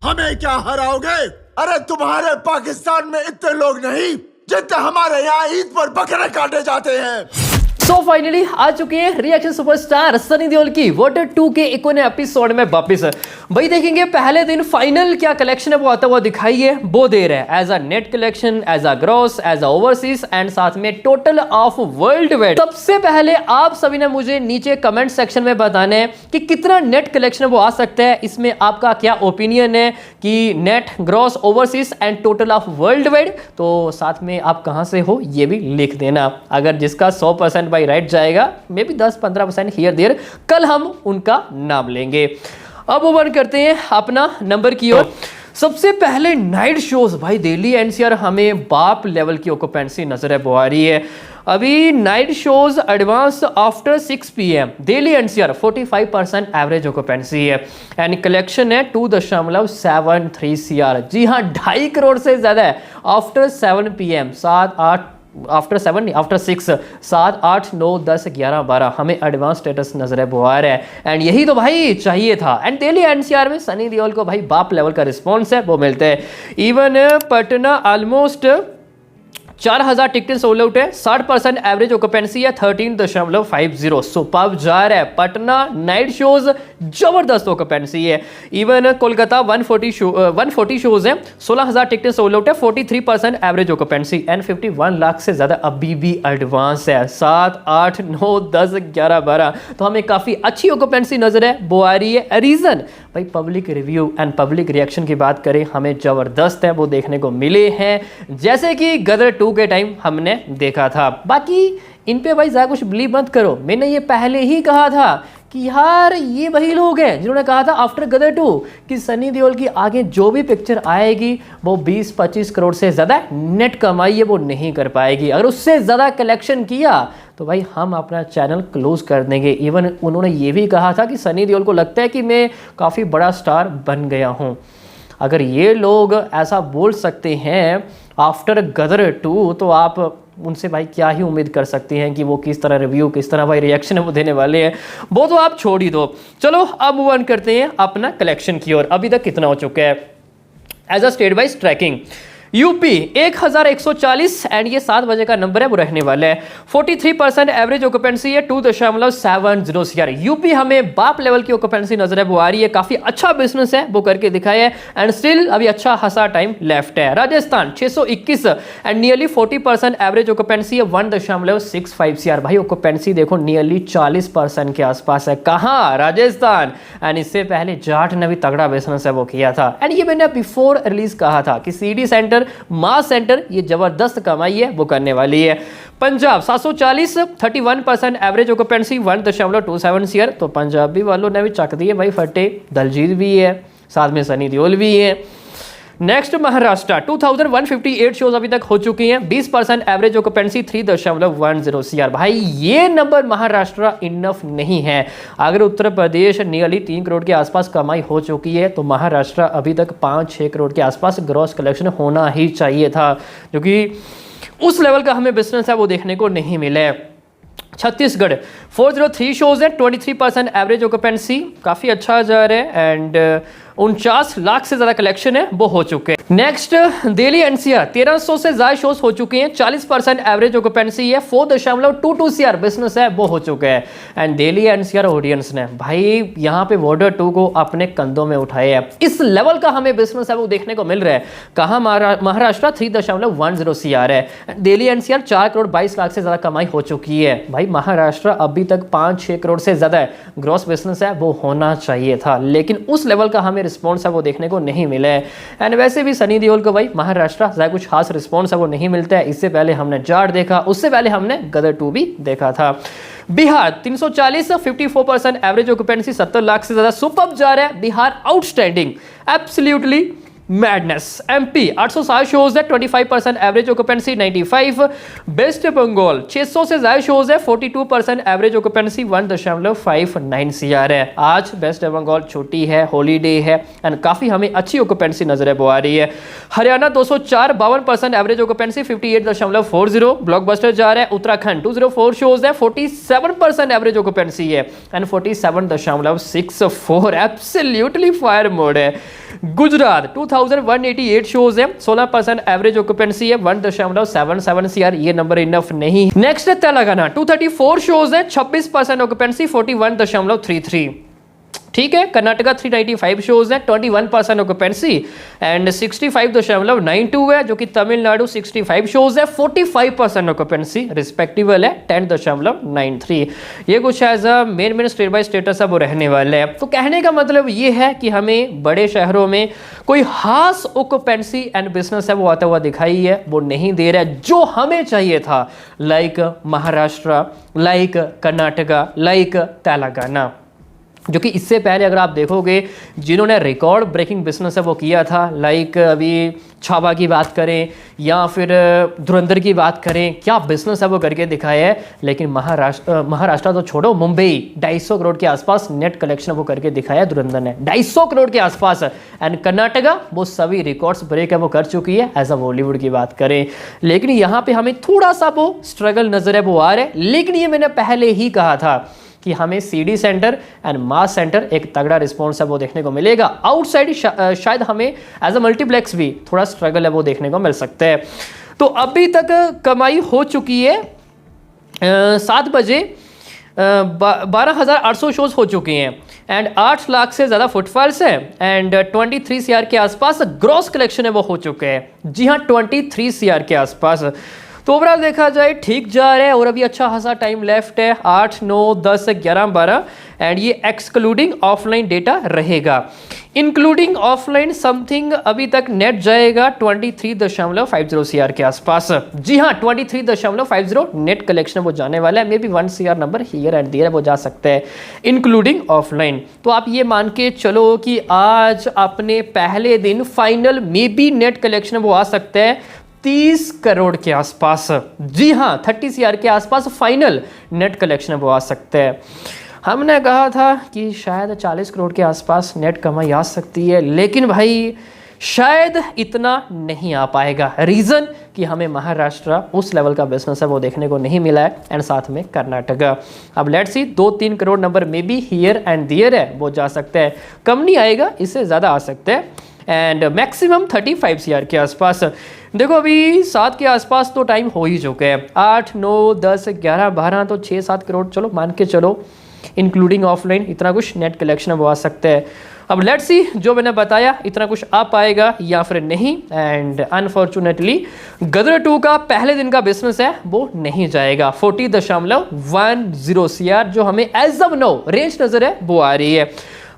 हमें क्या हराओगे? अरे तुम्हारे पाकिस्तान में इतने लोग नहीं जितने हमारे यहाँ ईद पर बकरे काटे जाते हैं। सो फाइनली आ चुके हैं रिएक्शन सुपरस्टार सनी देओल की वॉटर 2 के एक और एपिसोड में वापिस। भाई देखेंगे पहले दिन फाइनल क्या कलेक्शन है वो आता हुआ दिखाई है, वो दे रहे हैं as a net collection, as a gross, as a overseas and साथ में टोटल ऑफ वर्ल्ड वाइड। सबसे पहले आप सभी ने मुझे नीचे कमेंट सेक्शन में बताना है कि कितना नेट कलेक्शन वो आ सकता है, इसमें आपका क्या ओपिनियन है कि net, gross, overseas and total of world wide. तो साथ में आप कहां से हो ये भी लिख देना। अगर जिसका 100% बाई राइट जाएगा, मे बी 10-15% हियर देयर, कल हम उनका नाम लेंगे। अब ओपन करते हैं अपना नंबर की ओर। सबसे पहले नाइट शोज, भाई दिल्ली एनसीआर हमें बाप लेवल की ऑक्यूपेंसी नजर है आ रही है। अभी night shows advance after 6 PM Delhi NCR 45% average occupancy है एंड कलेक्शन है 2.73 CR। जी हाँ, 2.5 करोड़ से ज्यादा है आफ्टर 7 PM, 7-8 आफ्टर 7 आफ्टर 6, 7, 8, 9, 10, 11, 12 हमें एडवांस स्टेटस नजर है बुआ रहा है एंड यही तो भाई चाहिए था। एंड दिल्ली एनसीआर में सनी देओल को भाई बाप लेवल का रिस्पॉन्स है वो मिलता है। इवन पटना ऑलमोस्ट 4000 टिकटें सोल्ड आउट है, 60% एवरेज ऑक्यूपेंसी है, 13.50 सुपर्ब जा रहा है। पटना नाइट शोज जबरदस्त ऑक्यूपेंसी है। इवन कोलकाता 140 शोज हैं, 16000 टिकटें सोल्ड आउट है, 43% एवरेज ऑक्यूपेंसी एंड 51 लाख से ज्यादा अभी भी एडवांस है। 7, 8, 9, 10, 11, 12 तो हमें काफी अच्छी ऑक्यूपेंसी नजर है वो आ रही है। रीजन भाई public review and public reaction की बात करें, हमें जबरदस्त है वो देखने को मिले हैं, जैसे कि गदर 2 के टाइम हमने देखा था। बाकी इन पे भाई ज्यादा कुछ बिलीव मत करो, मैंने ये पहले ही कहा था कि यार ये वही लोग हैं जिन्होंने कहा था आफ्टर गदर 2 कि सनी देओल की आगे जो भी पिक्चर आएगी वो 20-25 करोड़ से ज्यादा नेट कमाई है वो नहीं कर पाएगी। अगर उससे ज्यादा कलेक्शन किया तो भाई हम अपना चैनल क्लोज कर देंगे। इवन उन्होंने ये भी कहा था कि सनी देओल को लगता है कि मैं काफ़ी बड़ा स्टार बन गया हूँ। अगर ये लोग ऐसा बोल सकते हैं आफ्टर गदर 2 तो आप उनसे भाई क्या ही उम्मीद कर सकते हैं कि वो किस तरह रिव्यू, किस तरह भाई रिएक्शन वो देने वाले हैं, वो तो आप छोड़ ही दो। चलो अब मूव ऑन करते हैं अपना कलेक्शन की ओर। अभी तक कितना हो चुका है as a state wise tracking. UP 1140 and ये 7 बजे का नंबर है वो रहने वाला है। 43% एवरेज ऑक्यूपेंसी है, 2.70 CR। यूपी हमें बाप लेवल की ऑक्यूपेंसी नजर है वो आ रही है, काफी अच्छा बिजनेस है वो करके दिखाया है एंड स्टिल अभी अच्छा खासा टाइम लेफ्ट है। Rajasthan 621 and nearly 40% average occupancy है, 1.65 CR। भाई ऑक्यूपेंसी देखो नियरली 40% के आसपास है। कहाँ? राजस्थान। एंड इससे पहले जाट ने भी तगड़ा बिजनेस है वो किया था एंड ये मैंने बिफोर रिलीज कहा था कि सीडी सेंटर, मास सेंटर ये जबरदस्त कमाई है वो करने वाली है। Punjab 740, 31% average occupancy, 1.27 CR। तो पंजाबी वालों ने भी चक दिए भाई फटे, दलजीत भी है, साथ में सनी देओल भी है। नेक्स्ट महाराष्ट्र 2158 शोज अभी तक हो चुकी हैं, 20% एवरेज ऑक्यूपेंसी, 3.10 CR। भाई ये नंबर महाराष्ट्र इनफ नहीं है। अगर उत्तर प्रदेश नियरली 3 करोड़ के आसपास कमाई हो चुकी है तो महाराष्ट्र अभी तक 5-6 करोड़ के आसपास ग्रॉस कलेक्शन होना ही चाहिए था, क्योंकि उस लेवल का हमें बिजनेस है वो देखने को नहीं मिला है। छत्तीसगढ़ 403 शोज है, 23% एवरेज ऑक्यूपेंसी, काफी अच्छा जा रहा है एंड 49 लाख से ज्यादा कलेक्शन है वो हो चुके हैं। नेक्स्ट दिल्ली एनसीआर 1300 से ज्यादा शोज हो चुके हैं, 40% एवरेज ऑक्यूपेंसी है, 4.22 CR बिजनेस है वो हो चुका है एंड दिल्ली एनसीआर ऑडियंस ने भाई यहाँ पे वॉटर 2 को अपने कंधों में उठाए है। इस लेवल का हमें बिजनेस है वो देखने को मिल रहा है। कहाँ? महाराष्ट्र 3.10 CR है, दिल्ली एनसीआर 4 करोड़ 22 लाख से ज्यादा कमाई हो चुकी है। भाई महाराष्ट्र अभी तक 5-6 करोड़ से ज्यादा ग्रॉस बिजनेस है वो होना चाहिए था, लेकिन उस लेवल का हमें रिस्पॉन्स है वो देखने को नहीं मिला है एंड वैसे भी सनी देओल को भाई महाराष्ट्र ज्यादा कुछ खास रिस्पॉन्स है वो नहीं मिलता है। इससे पहले हमने जाट देखा, उससे पहले हमने गदर 2 भी देखा था। बिहार 340, 54% एवरेज ऑक्यूपेंसी, 70 लाख से ज्यादा सुपर्ब जा रहा है। Bihar outstanding, absolutely madness. MP 860 shows है, 25% एवरेज ऑक्यूपेंसी 95। वेस्ट बंगाल 600 से ज्यादा शोज है, 42% एवरेज ऑक्यूपेंसी 1.59 CR है। आज वेस्ट बंगाल छुट्टी है, हॉलीडे है एंड काफी हमें अच्छी ऑक्यूपेंसी नजर आ रही है। Haryana 204 52% average occupancy 58.40। ब्लॉकबस्टर जा रहा है। उत्तराखंड 204 शोज है, 47% एवरेज ऑक्यूपेंसी है एंड 47.64 एब्सोल्युटली फायर मोड है। गुजरात 2188 शोज है, 16% एवरेज ऑक्यूपेंसी है, 1.77 CR। ये नंबर इनफ नहीं। नेक्स्ट है तेलंगाना 234 शोज है, 26% ऑक्यूपेंसी 41.33। ठीक है। कर्नाटका 395 शोज है, 21% ऑक्यूपेंसी एंड 65.92 है, जो कि तमिलनाडु 65 शोज है, 45% ऑक्यूपेंसी रिस्पेक्टिवल है, 10.93। ये कुछ as a main state by states अब रहने वाले हैं। तो कहने का मतलब ये है कि हमें बड़े शहरों में कोई खास ऑक्यूपेंसी एंड बिजनेस है वो आता हुआ दिखाई है, वो नहीं दे रहा है जो हमें चाहिए था, like Maharashtra, like Karnataka, like Telangana. जो कि इससे पहले अगर आप देखोगे जिन्होंने रिकॉर्ड ब्रेकिंग बिजनेस है वो किया था, लाइक अभी छावा की बात करें या फिर धुरंधर की बात करें, क्या बिजनेस है वो करके दिखाया है। लेकिन महाराष्ट्र तो छोड़ो, मुंबई 250 करोड़ के आसपास नेट कलेक्शन वो करके दिखाया है धुरंधर ने, 250 करोड़ के आसपास। एंड कर्नाटका वो सभी रिकॉर्ड्स ब्रेक है वो कर चुकी है एज अ बॉलीवुड की बात करें। लेकिन यहाँ पे हमें थोड़ा सा वो स्ट्रगल नजर है वो आ रहा है। लेकिन ये मैंने पहले ही कहा था कि हमें CD centre and mass centre एक तगड़ा रिस्पॉन्स है वो देखने को मिलेगा। आउटसाइड शायद हमें एज अ मल्टीप्लेक्स भी थोड़ा स्ट्रगल है वो देखने को मिल सकता है। तो अभी तक कमाई हो चुकी है 7 बजे 12,800 शोज हो चुके हैं एंड 8 लाख से ज़्यादा फुटफॉल्स है एंड 23 CR के आसपास ग्रॉस कलेक्शन है वो हो चुके हैं। जी हाँ, 23 CR के आसपास। तो ओवरऑल देखा जाए ठीक जा रहा है और अभी अच्छा खासा टाइम लेफ्ट है, 8, 9, 10, 11, 12 एंड ये एक्सक्लूडिंग ऑफलाइन डेटा रहेगा। इंक्लूडिंग ऑफलाइन समथिंग अभी तक नेट जाएगा 23.50 CR के आसपास। जी हाँ, 23.50 नेट कलेक्शन वो जाने वाला है। Maybe 1 CR number here and there वो जा सकता है इंक्लूडिंग ऑफलाइन। तो आप ये मान के चलो कि आज अपने पहले दिन final may be net collection वो आ सकता है 30 करोड़ के आसपास। जी हाँ, 30 CR के आसपास फाइनल नेट कलेक्शन वो आ सकता है। हमने कहा था कि शायद 40 करोड़ के आसपास नेट कमाई आ सकती है, लेकिन भाई शायद इतना नहीं आ पाएगा। रीज़न कि हमें महाराष्ट्र उस लेवल का बिजनेस है वो देखने को नहीं मिला है एंड साथ में कर्नाटका। अब let's see 2-3 crore number maybe here and there है वो जा सकता है, कम नहीं आएगा, इससे ज़्यादा आ सकता है एंड मैक्सिमम 35 CR के आसपास। देखो अभी 7 के आसपास तो टाइम हो ही चुके हैं, 8, 9, 10, 11, 12 तो 6-7 करोड़ चलो मान के चलो इंक्लूडिंग ऑफलाइन इतना कुछ नेट कलेक्शन वो आ सकता है। अब लेट्स सी जो मैंने बताया इतना कुछ आ पाएगा या फिर नहीं। एंड अनफॉर्चुनेटली गदर 2 का पहले दिन का बिजनेस है वो नहीं जाएगा, 40.10 CR जो हमें एज ऑफ नाउ रेंज नजर है वो आ रही है।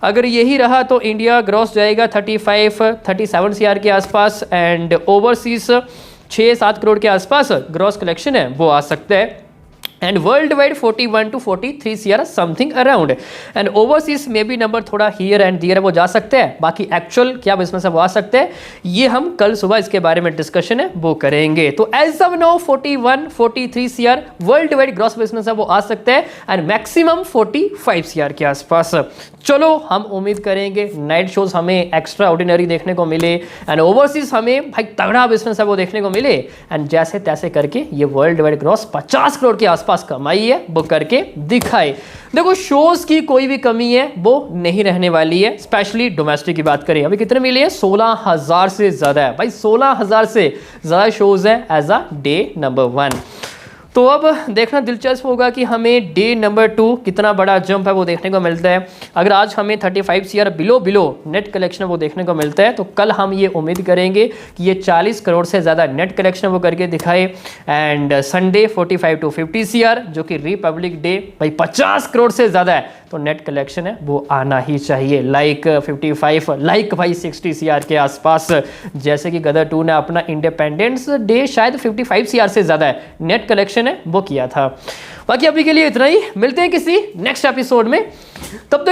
अगर यही रहा तो इंडिया ग्रॉस जाएगा 35-37 CR के आसपास एंड ओवरसीज 6-7 करोड़ के आसपास ग्रॉस कलेक्शन है वो आ सकता है and world wide 41 to 43 CR something around and overseas में भी नंबर थोड़ा हियर एंड दियर वो जा सकते हैं। बाकी एक्चुअल क्या बिजनेस है वो आ सकते हैं, ये हम कल सुबह इसके बारे में डिस्कशन है वो करेंगे। तो as of now 41-43 CR world wide gross business है वो आ सकते हैं एंड मैक्सिमम 45 CR के आसपास। चलो हम उम्मीद करेंगे नाइट शोज हमें एक्स्ट्रा ऑर्डिनरी देखने को मिले एंड ओवरसीज हमें भाई तगड़ा बिजनेस है वो देखने को मिले एंड जैसे तैसे करके ये वर्ल्ड वाइड ग्रॉस 50 करोड़ के आसपास कमाई है वो करके दिखाए। देखो शोज की कोई भी कमी है वो नहीं रहने वाली है, स्पेशली डोमेस्टिक की बात करें। अभी कितने मिले हैं? 16,000 से ज्यादा है भाई, 16,000 से ज्यादा शोज है एज अ डे नंबर 1। तो अब देखना दिलचस्प होगा कि हमें डे नंबर 2 कितना बड़ा जंप है वो देखने को मिलता है। अगर आज हमें 35 CR बिलो नेट कलेक्शन वो देखने को मिलता है तो कल हम ये उम्मीद करेंगे कि ये 40 करोड़ से ज़्यादा नेट कलेक्शन वो करके दिखाए एंड संडे 45 to 50 CR जो कि रिपब्लिक डे भाई 50 करोड़ से ज़्यादा है तो नेट कलेक्शन है वो आना ही चाहिए, लाइक 55 लाइक भाई 60 CR के आसपास। जैसे कि गदर 2 ने अपना इंडिपेंडेंस डे शायद 55 CR से ज़्यादा है नेट कलेक्शन है वो किया था। बाकी अभी के लिए इतना ही, मिलते हैं किसी नेक्स्ट एपिसोड में, तब तक